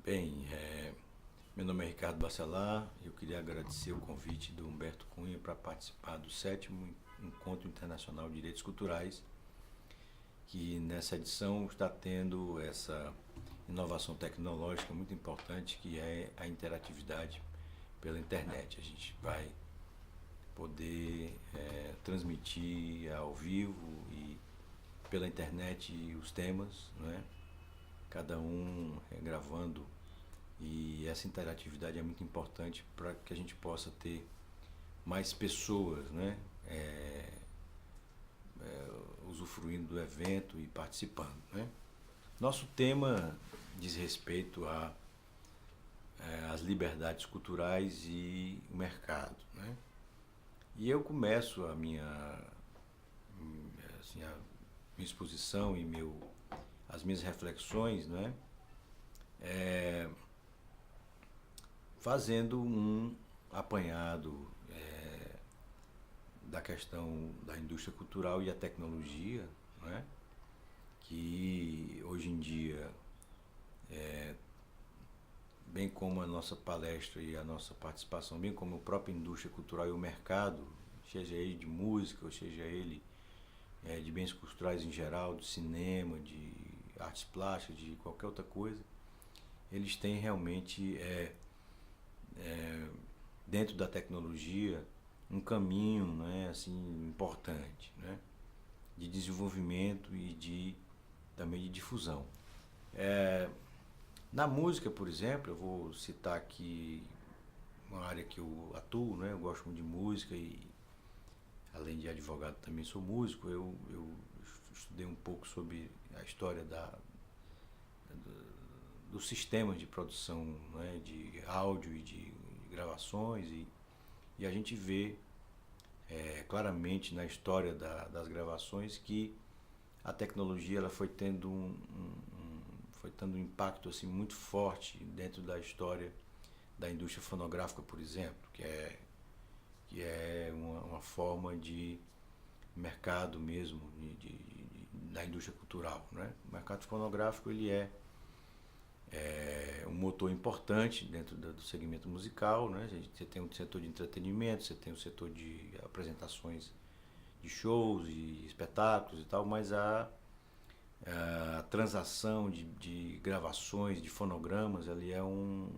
Bem, meu nome é Ricardo Bacelar e eu queria agradecer o convite do Humberto Cunha para participar do sétimo Encontro Internacional de Direitos Culturais, que nessa edição está tendo essa inovação tecnológica muito importante, que é a interatividade pela internet. A gente vai poder transmitir ao vivo e pela internet os temas, não é? Cada um gravando, e essa interatividade é muito importante para que a gente possa ter mais pessoas, né? Usufruindo do evento e participando, né? Nosso tema diz respeito às liberdades culturais e o mercado, né? E eu começo assim, a minha exposição e as minhas reflexões, né? Fazendo um apanhado da questão da indústria cultural e a tecnologia, né? Que hoje em dia, bem como a nossa palestra e a nossa participação, bem como a própria indústria cultural e o mercado, seja ele de música, ou seja ele de bens culturais em geral, de cinema, de artes plásticas, de qualquer outra coisa, eles têm realmente, dentro da tecnologia, um caminho, né, assim, importante, né, de desenvolvimento e também de difusão. Na música, por exemplo, eu vou citar aqui uma área que eu atuo, né, eu gosto muito de música e, além de advogado, também sou músico. Eu estudei um pouco sobre a história dos sistemas de produção, né, de áudio e de gravações, e a gente vê claramente na história das gravações que a tecnologia ela foi tendo um impacto assim, muito forte dentro da história da indústria fonográfica, por exemplo, que é uma forma de mercado mesmo da indústria cultural, né? O mercado fonográfico ele é um motor importante dentro do segmento musical, né? Você tem um setor de entretenimento, você tem um setor de apresentações de shows e espetáculos e tal, mas a transação de gravações, de fonogramas, ali é um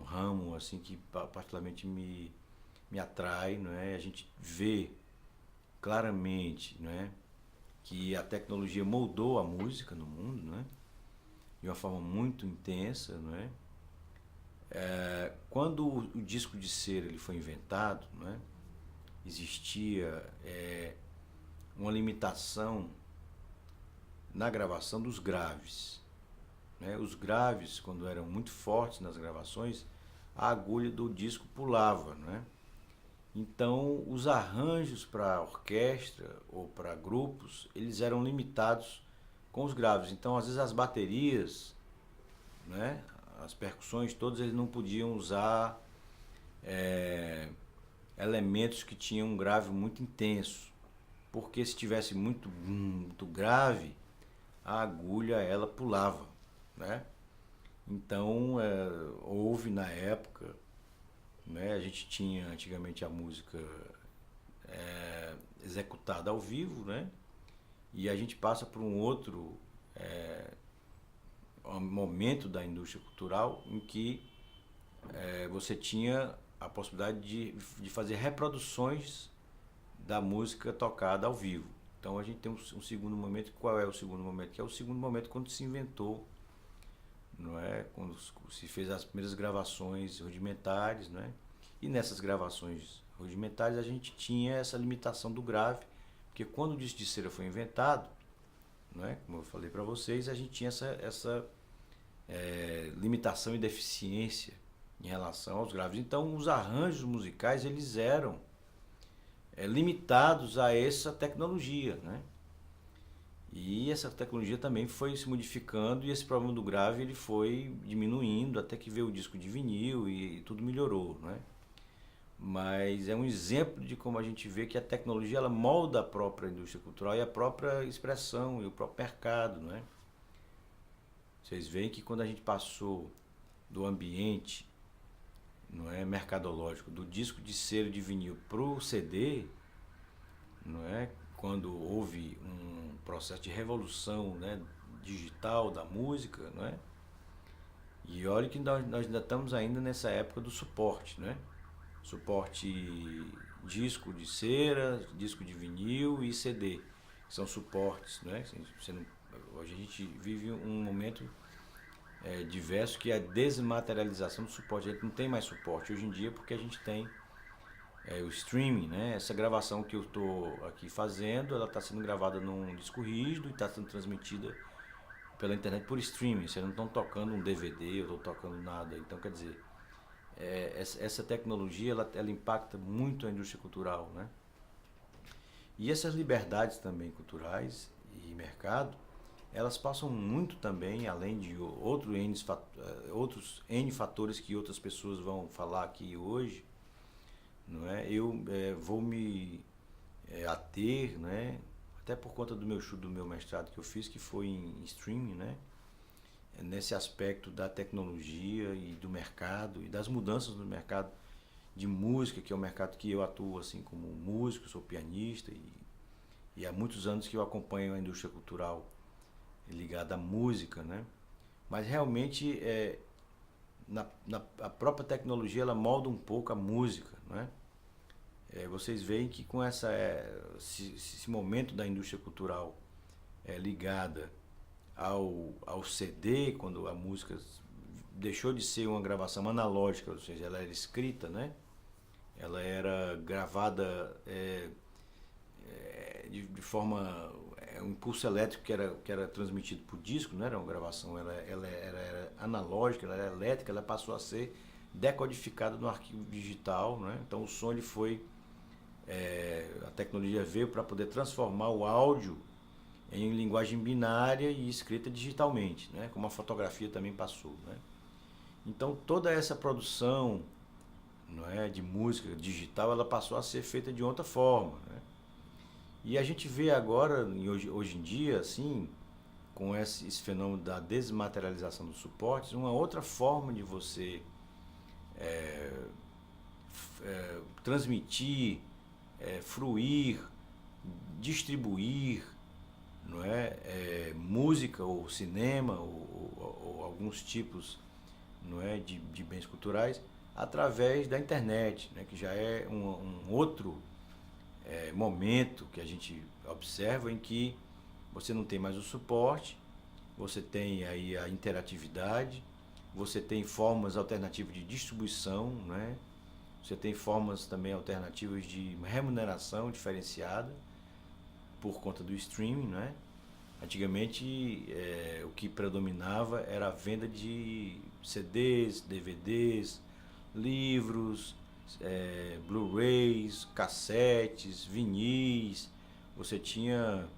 ramo assim que particularmente me atrai, não é? A gente vê claramente, não é, que a tecnologia moldou a música no mundo, não é? De uma forma muito intensa, não é? Quando o disco de cera ele foi inventado, não é? Existia uma limitação na gravação dos graves, né? Os graves, quando eram muito fortes nas gravações, a agulha do disco pulava, né? Então, os arranjos para orquestra ou para grupos, eles eram limitados com os graves. Então, às vezes as baterias, né, as percussões, todos eles não podiam usar elementos que tinham um grave muito intenso, porque se tivesse muito grave, a agulha ela pulava, né? Então, houve na época, né, a gente tinha antigamente a música executada ao vivo, né? E a gente passa por um outro momento da indústria cultural em que você tinha a possibilidade de fazer reproduções da música tocada ao vivo. Então a gente tem um segundo momento. Qual é o segundo momento? Que é o segundo momento quando se inventou, não é? Quando se fez as primeiras gravações rudimentares, não é? E nessas gravações rudimentares a gente tinha essa limitação do grave, porque quando o disco de cera foi inventado, não é? Como eu falei para vocês, a gente tinha essa limitação e deficiência em relação aos graves. Então os arranjos musicais eles eram limitados a essa tecnologia, né? E essa tecnologia também foi se modificando e esse problema do grave ele foi diminuindo até que veio o disco de vinil e tudo melhorou, né? Mas é um exemplo de como a gente vê que a tecnologia ela molda a própria indústria cultural e a própria expressão e o próprio mercado, né? Vocês veem que quando a gente passou do ambiente, não é, mercadológico, do disco de cera de vinil pro CD, não é, quando houve um processo de revolução, né, digital da música, não é? E olha que nós ainda estamos ainda nessa época do suporte, né? Suporte disco de cera, disco de vinil e CD. São suportes, né? Hoje a gente vive um momento diverso que é a desmaterialização do suporte. A gente não tem mais suporte hoje em dia porque a gente tem o streaming, né? Essa gravação que eu estou aqui fazendo, ela está sendo gravada num disco rígido e está sendo transmitida pela internet por streaming. Vocês não estão tocando um DVD, eu estou tocando nada. Então, quer dizer, essa tecnologia ela impacta muito a indústria cultural, né? E essas liberdades também culturais e mercado, elas passam muito também, além de outros N fatores que outras pessoas vão falar aqui hoje, não é? Eu vou me ater, né? Até por conta do meu mestrado que eu fiz, que foi em streaming, né? Nesse aspecto da tecnologia e do mercado e das mudanças no mercado de música, que é o mercado que eu atuo assim como músico, sou pianista e há muitos anos que eu acompanho a indústria cultural ligada à música, né? Mas realmente a própria tecnologia ela molda um pouco a música, né? Vocês veem que com esse momento da indústria cultural ligada ao CD, quando a música deixou de ser uma gravação analógica, ou seja, ela era escrita, né? Ela era gravada de forma um impulso elétrico que era transmitido por disco, não era uma gravação, ela era analógica, ela era elétrica, ela passou a ser decodificada no arquivo digital, né? Então o som ele foi a tecnologia veio para poder transformar o áudio em linguagem binária e escrita digitalmente, né? Como a fotografia também passou, né? Então toda essa produção, não é, de música digital, ela passou a ser feita de outra forma, né? E a gente vê agora, hoje em dia, assim, com esse fenômeno da desmaterialização dos suportes, uma outra forma de você transmitir, fruir, distribuir, não música ou cinema ou alguns tipos, não é, de bens culturais através da internet, né, que já é um outro momento que a gente observa em que você não tem mais o suporte, você tem aí a interatividade, você tem formas alternativas de distribuição, né? Você tem formas também alternativas de remuneração diferenciada por conta do streaming, né? Antigamente o que predominava era a venda de CDs, DVDs, livros, Blu-rays, cassetes, vinis. Você tinha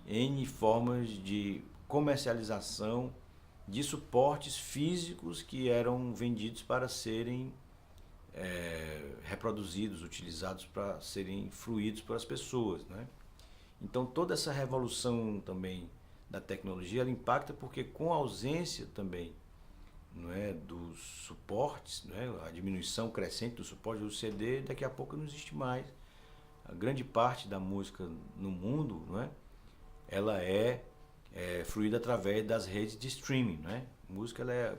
N formas de comercialização de suportes físicos que eram vendidos para serem reproduzidos, utilizados para serem fruídos pelas pessoas, né? Então toda essa revolução também da tecnologia ela impacta porque com a ausência também, não é, dos suportes, não é, a diminuição crescente do suporte do CD, daqui a pouco não existe mais. A grande parte da música no mundo, não é, ela fruída através das redes de streaming, não é? A música ela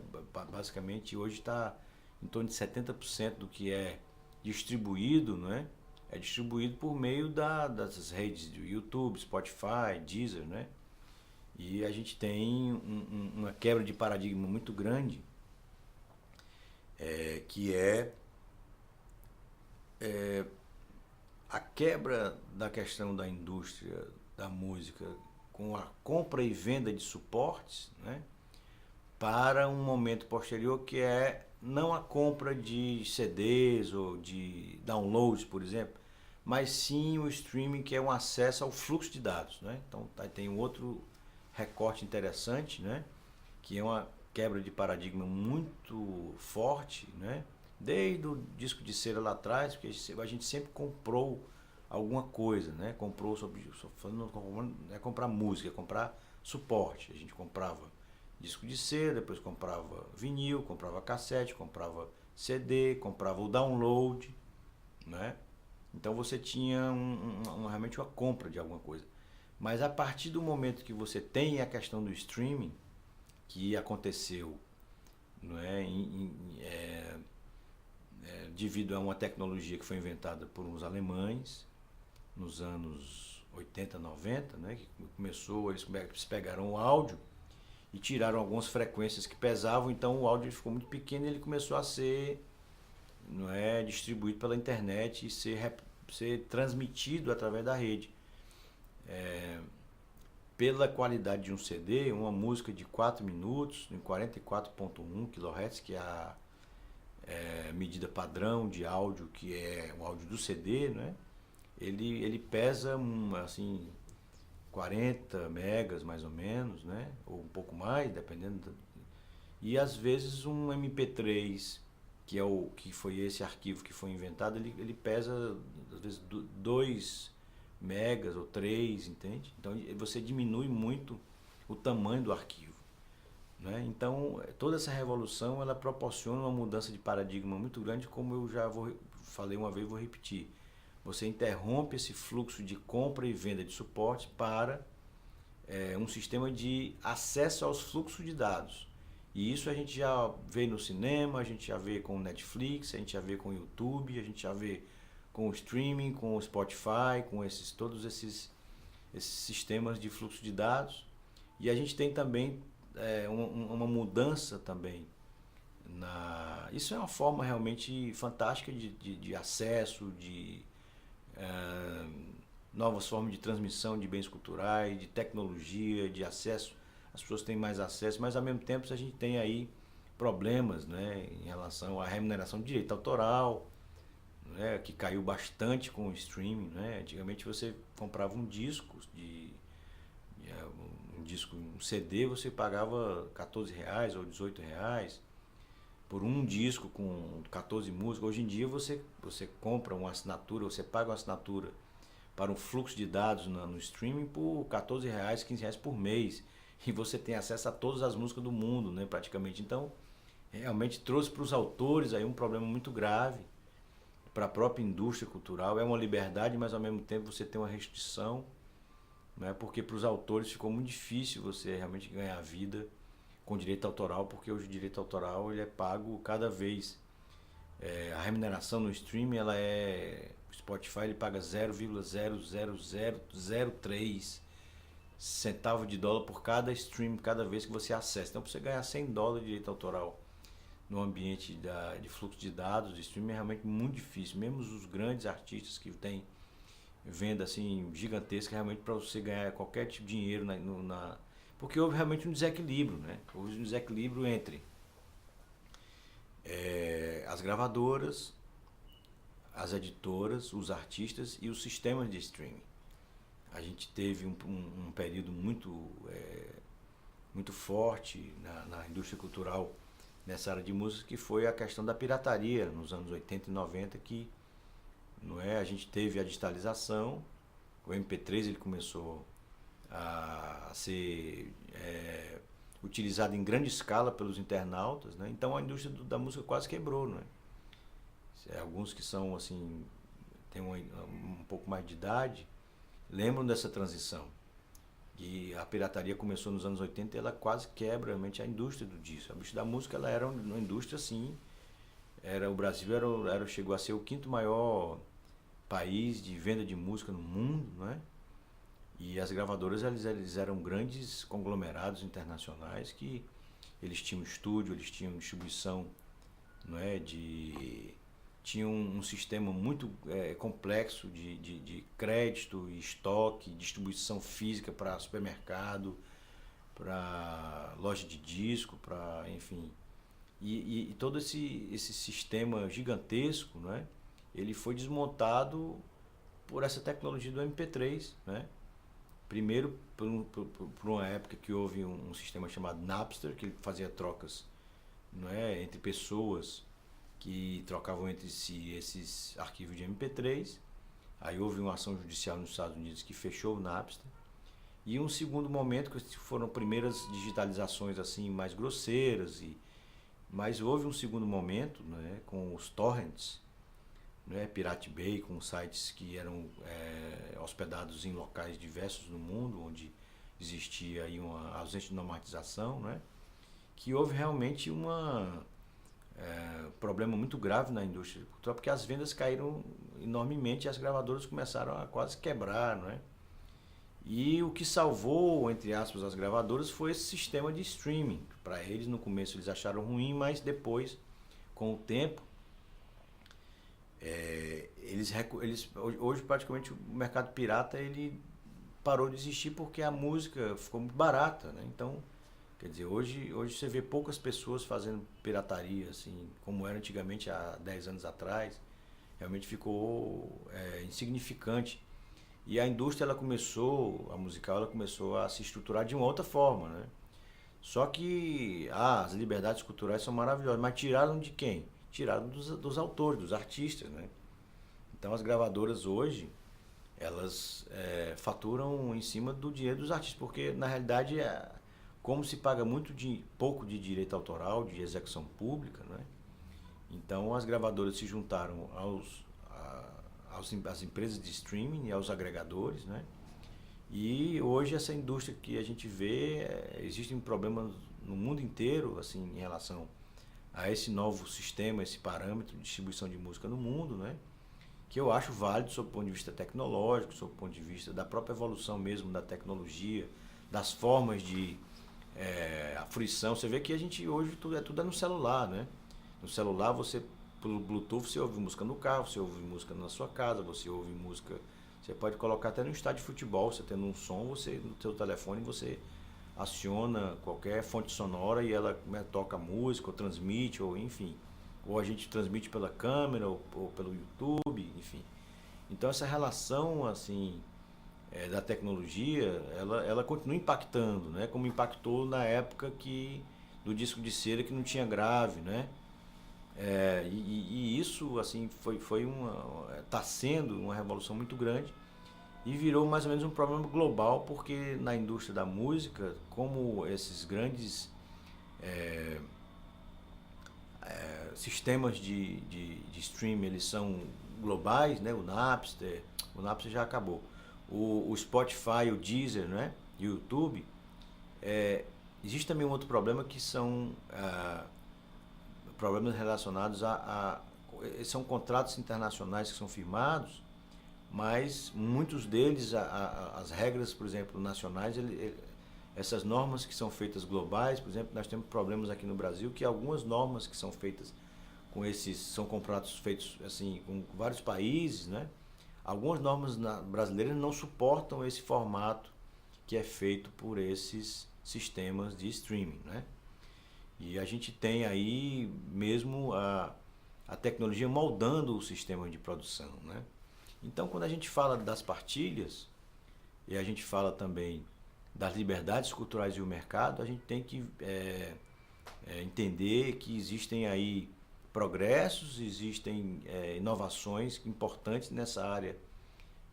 basicamente hoje está em torno de 70% do que é distribuído, não é? É distribuído por meio das redes do YouTube, Spotify, Deezer, né? E a gente tem uma quebra de paradigma muito grande, que a quebra da questão da indústria da música com a compra e venda de suportes, né? Para um momento posterior que é não a compra de CDs ou de downloads, por exemplo, mas sim o streaming, que é um acesso ao fluxo de dados, né? Então tem um outro recorte interessante, né? Que é uma quebra de paradigma muito forte, né? Desde o disco de cera lá atrás, porque a gente sempre comprou alguma coisa, né? Comprou, comprar música, comprar suporte, a gente comprava disco de C, depois comprava vinil, comprava cassete, comprava CD, comprava o download, né? Então você tinha realmente uma compra de alguma coisa. Mas a partir do momento que você tem a questão do streaming, que aconteceu, não é, devido a uma tecnologia que foi inventada por uns alemães nos anos 80, 90, né, que começou, eles pegaram o áudio e tiraram algumas frequências que pesavam, então o áudio ficou muito pequeno e ele começou a ser, não é, distribuído pela internet e ser transmitido através da rede. Pela qualidade de um CD, uma música de 4 minutos, em 44.1 kHz, que é a medida padrão de áudio, que é o áudio do CD, né? Ele pesa assim 40 megas mais ou menos, né? Ou um pouco mais, dependendo. E às vezes um MP3, que foi esse arquivo que foi inventado, ele pesa às vezes 2 megas ou 3, entende? Então você diminui muito o tamanho do arquivo, né? Então toda essa revolução ela proporciona uma mudança de paradigma muito grande, como eu já falei uma vez, vou repetir. Você interrompe esse fluxo de compra e venda de suporte para um sistema de acesso aos fluxos de dados. E isso a gente já vê no cinema, a gente já vê com o Netflix, a gente já vê com o YouTube, a gente já vê com o streaming, com o Spotify, com todos esses sistemas de fluxo de dados. E a gente tem também uma mudança também. Isso é uma forma realmente fantástica de acesso, de novas formas de transmissão de bens culturais, de tecnologia, de acesso. As pessoas têm mais acesso, mas ao mesmo tempo a gente tem aí problemas, né, em relação à remuneração de direito autoral, né, que caiu bastante com o streaming, né? Antigamente você comprava um disco, um CD, você pagava R$14 ou R$18 por um disco com 14 músicas. Hoje em dia você compra uma assinatura, você paga uma assinatura para um fluxo de dados no streaming por R$14, R$15 por mês. E você tem acesso a todas as músicas do mundo, né, praticamente. Então, realmente trouxe para os autores aí um problema muito grave, para a própria indústria cultural. É uma liberdade, mas ao mesmo tempo você tem uma restrição, né, porque para os autores ficou muito difícil você realmente ganhar vida com direito autoral, porque hoje o direito autoral ele é pago cada vez. A remuneração no streaming, o Spotify ele paga 0,00003 centavo de dólar por cada stream, cada vez que você acessa. Então, para você ganhar $100 de direito autoral no ambiente de fluxo de dados, de streaming, é realmente muito difícil. Mesmo os grandes artistas que têm venda assim gigantesca, realmente para você ganhar qualquer tipo de dinheiro porque houve realmente um desequilíbrio, né? Houve um desequilíbrio entre as gravadoras, as editoras, os artistas e os sistemas de streaming. A gente teve um período muito forte na indústria cultural nessa área de música, que foi a questão da pirataria nos anos 80 e 90, que a gente teve a digitalização, o MP3 ele começou a ser utilizado em grande escala pelos internautas, né? Então a indústria da música quase quebrou, né? Alguns que são assim, têm um pouco mais de idade, lembram dessa transição. E a pirataria começou nos anos 80 e ela quase quebra realmente a indústria do disco. A indústria da música ela era uma indústria assim, o Brasil chegou a ser o 5º maior país de venda de música no mundo, né? E as gravadoras eles eram grandes conglomerados internacionais que eles tinham estúdio, eles tinham distribuição, não é, tinham um sistema muito complexo de crédito e estoque, distribuição física para supermercado, para loja de disco, para enfim. E todo esse sistema gigantesco, não é, ele foi desmontado por essa tecnologia do MP3, né? Primeiro, por uma época que houve um sistema chamado Napster, que ele fazia trocas, não é, entre pessoas que trocavam entre si esses arquivos de MP3. Aí houve uma ação judicial nos Estados Unidos que fechou o Napster. E um segundo momento que foram primeiras digitalizações assim mais grosseiras, mas houve um segundo momento, né, com os torrents, né, Pirate Bay, com sites que eram hospedados em locais diversos no mundo, onde existia aí uma ausência de normatização, né, que houve realmente problema muito grave na indústria cultural, porque as vendas caíram enormemente e as gravadoras começaram a quase quebrar, não é? E o que salvou, entre aspas, as gravadoras foi esse sistema de streaming. Para eles, no começo, eles acharam ruim, mas depois, com o tempo, hoje praticamente o mercado pirata ele parou de existir porque a música ficou muito barata, né? Então, quer dizer, hoje você vê poucas pessoas fazendo pirataria, assim, como era antigamente há 10 anos atrás. Realmente ficou insignificante. E a indústria, a musical, ela começou a se estruturar de uma outra forma, né? Só que as liberdades culturais são maravilhosas, mas tiraram de quem? Tiraram dos autores, dos artistas, né? Então as gravadoras hoje, elas faturam em cima do dinheiro dos artistas, porque na realidade como se paga pouco de direito autoral, de execução pública, né? Então as gravadoras se juntaram às empresas de streaming e aos agregadores, né? E hoje essa indústria que a gente vê, existem problemas no mundo inteiro, assim, em relação a esse novo sistema, esse parâmetro de distribuição de música no mundo, né? Que eu acho válido sob o ponto de vista tecnológico, sob o ponto de vista da própria evolução mesmo da tecnologia, das formas de a fruição. Você vê que a gente hoje tudo é no celular, né? No celular você, pelo Bluetooth, você ouve música no carro, você ouve música na sua casa, você ouve música. Você pode colocar até no estádio de futebol, você tendo um som, você no seu telefone você aciona qualquer fonte sonora e ela toca música, ou transmite, ou enfim. Ou a gente transmite pela câmera, ou pelo YouTube, enfim. Então essa relação assim da tecnologia, ela continua impactando, né? Como impactou na época do disco de cera que não tinha grave, né? E isso assim está sendo uma revolução muito grande e virou mais ou menos um problema global, porque na indústria da música, como esses grandes sistemas de streaming eles são globais, né? O Napster já acabou. O Spotify, o Deezer, né? O YouTube. Existe também um outro problema que são problemas relacionados são contratos internacionais que são firmados, mas muitos deles, as regras, por exemplo, nacionais, essas normas que são feitas globais, por exemplo, nós temos problemas aqui no Brasil que algumas normas que são feitas são contratos feitos assim com vários países, né? Algumas normas brasileiras não suportam esse formato que é feito por esses sistemas de streaming, né? E a gente tem aí mesmo a tecnologia moldando o sistema de produção, né? Então, quando a gente fala das partilhas e a gente fala também das liberdades culturais e o mercado, a gente tem que entender que existem aí progressos, existem inovações importantes nessa área,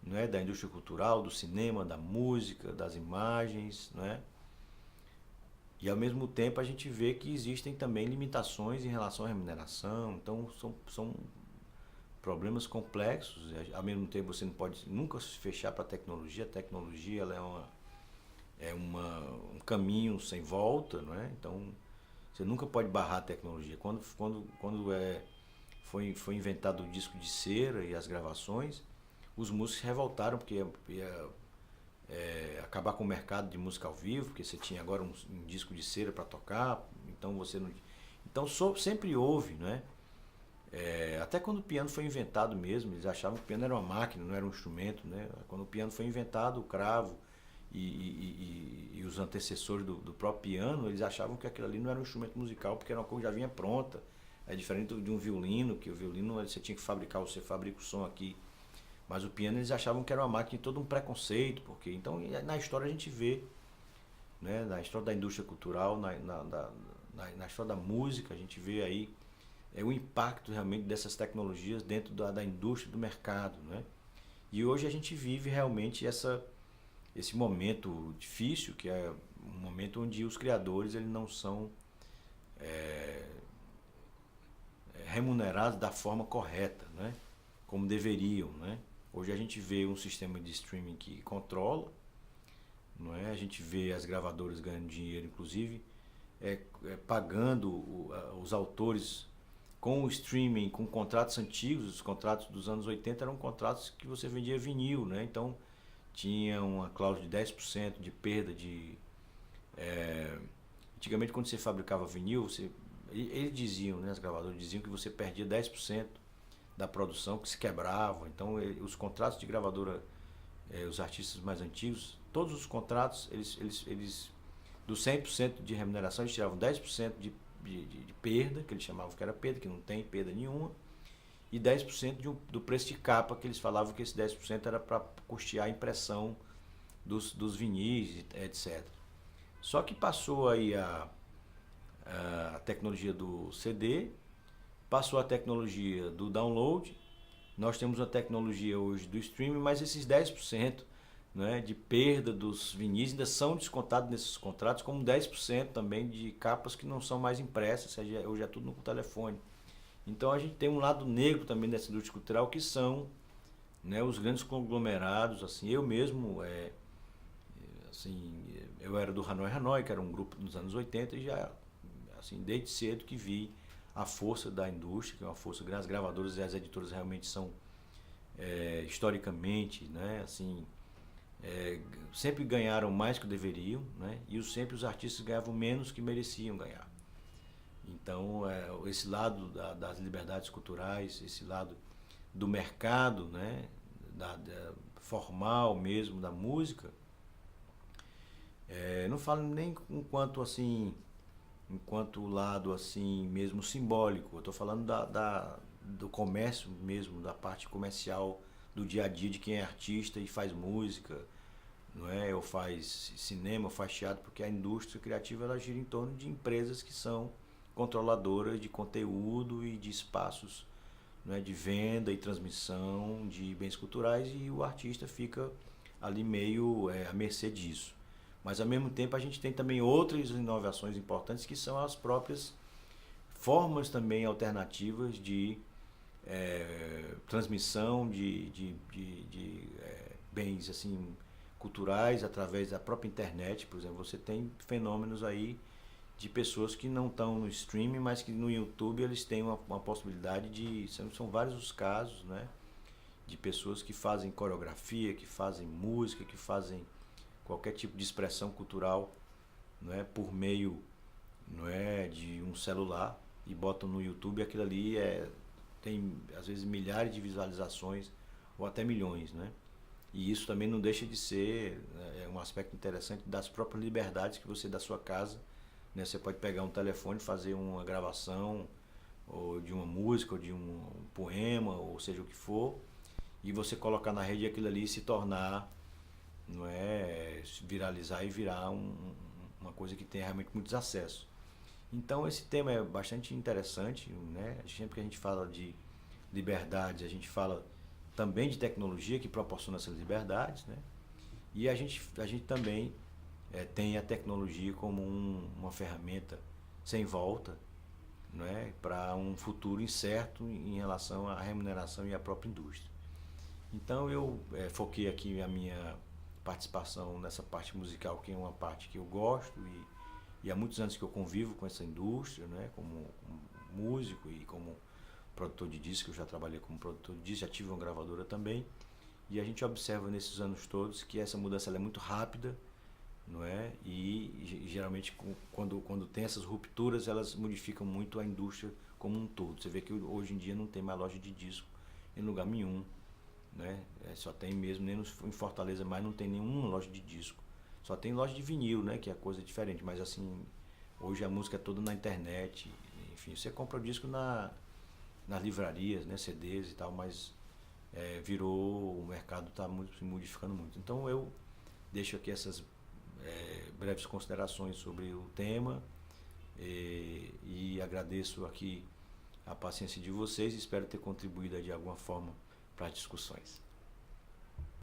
não é, da indústria cultural, do cinema, da música, das imagens, não é? E ao mesmo tempo a gente vê que existem também limitações em relação à remuneração, então são problemas complexos. Ao mesmo tempo você não pode nunca se fechar para a tecnologia ela um caminho sem volta, não é? Então você nunca pode barrar a tecnologia. Quando foi inventado o disco de cera e as gravações, os músicos se revoltaram porque ia acabar com o mercado de música ao vivo, porque você tinha agora um disco de cera para tocar, então você não. Então sempre houve, né? Até quando o piano foi inventado mesmo, eles achavam que o piano era uma máquina, não era um instrumento, né? Quando o piano foi inventado, o cravo e os antecessores do próprio piano, eles achavam que aquilo ali não era um instrumento musical, porque era uma coisa que já vinha pronta. É diferente de um violino, que o violino você tinha que fabricar, você fabrica o som aqui. Mas o piano eles achavam que era uma máquina de todo um preconceito, porque então na história a gente vê, né, na história da indústria cultural, na história da música, a gente vê aí o impacto realmente dessas tecnologias dentro da indústria, do mercado, né? E hoje a gente vive realmente esse momento difícil, que é um momento onde os criadores eles não são remunerados da forma correta, né? Como deveriam, né? Hoje a gente vê um sistema de streaming que controla, não é? A gente vê as gravadoras ganhando dinheiro, inclusive pagando os autores com o streaming, com contratos antigos. Os contratos dos anos 80 eram contratos que você vendia vinil, né? Então tinha uma cláusula de 10% de perda de... Antigamente, quando você fabricava vinil, eles diziam, né, as gravadoras diziam que você perdia 10% da produção, que se quebrava. Então os contratos de gravadora, os artistas mais antigos, todos os contratos, eles do 100% de remuneração, eles tiravam 10% de perda, que eles chamavam que era perda, que não tem perda nenhuma, e 10% do preço de capa, que eles falavam que esse 10% era para custear a impressão dos vinis, etc. Só que passou aí a tecnologia do CD, passou a tecnologia do download, nós temos a tecnologia hoje do streaming, mas esses 10%, né, de perda dos vinis ainda são descontados nesses contratos, como 10% também de capas que não são mais impressas, hoje é tudo no telefone. Então a gente tem um lado negro também dessa indústria cultural, que são, né, os grandes conglomerados. Assim, eu mesmo, assim, eu era do Hanoi Hanoi, que era um grupo dos anos 80, e já, assim, desde cedo que vi a força da indústria, que é uma força grande. As gravadoras e as editoras realmente são, historicamente, né, assim, sempre ganharam mais que deveriam, né, e sempre os artistas ganhavam menos que mereciam ganhar. Então, esse lado das liberdades culturais, esse lado do mercado, né, formal mesmo da música, não falo nem enquanto lado assim mesmo simbólico. Eu estou falando do comércio mesmo, da parte comercial do dia a dia de quem é artista e faz música, não é? Ou faz cinema, ou faz teatro, porque a indústria criativa ela gira em torno de empresas que são controladoras de conteúdo e de espaços, né, de venda e transmissão de bens culturais, e o artista fica ali meio à mercê disso. Mas ao mesmo tempo a gente tem também outras inovações importantes, que são as próprias formas também alternativas de transmissão de bens assim culturais através da própria internet. Por exemplo, você tem fenômenos aí de pessoas que não estão no streaming, mas que no YouTube eles têm uma possibilidade de... São vários os casos, né, de pessoas que fazem coreografia, que fazem música, que fazem qualquer tipo de expressão cultural, não é, por meio, não é, de um celular, e botam no YouTube. Aquilo ali tem às vezes milhares de visualizações ou até milhões, né? E isso também não deixa de ser um aspecto interessante das próprias liberdades que você, da sua casa, né, você pode pegar um telefone, fazer uma gravação ou de uma música, ou de um poema, ou seja o que for, e você colocar na rede aquilo ali e se tornar, não é, viralizar e virar uma coisa que tem realmente muitos acessos. Então esse tema é bastante interessante, né? Sempre que a gente fala de liberdade, a gente fala também de tecnologia que proporciona essas liberdades, né? E a gente também tem a tecnologia como uma ferramenta sem volta, não é, para um futuro incerto em relação à remuneração e à própria indústria. Então eu foquei aqui a minha participação nessa parte musical, que é uma parte que eu gosto, e há muitos anos que eu convivo com essa indústria, né, como músico e como produtor de disco. Eu já trabalhei como produtor de disco, já tive uma gravadora também, e a gente observa nesses anos todos que essa mudança ela é muito rápida, não é? E geralmente quando tem essas rupturas, elas modificam muito a indústria como um todo. Você vê que hoje em dia não tem mais loja de disco em lugar nenhum, né? Só tem mesmo, nem em Fortaleza mais não tem nenhuma loja de disco. Só tem loja de vinil, né, que é coisa diferente, mas assim, hoje a música é toda na internet. Enfim, você compra o disco nas livrarias, né, CDs e tal, mas o mercado está se modificando muito. Então eu deixo aqui essas breves considerações sobre o tema, e agradeço aqui a paciência de vocês, e espero ter contribuído de alguma forma para as discussões.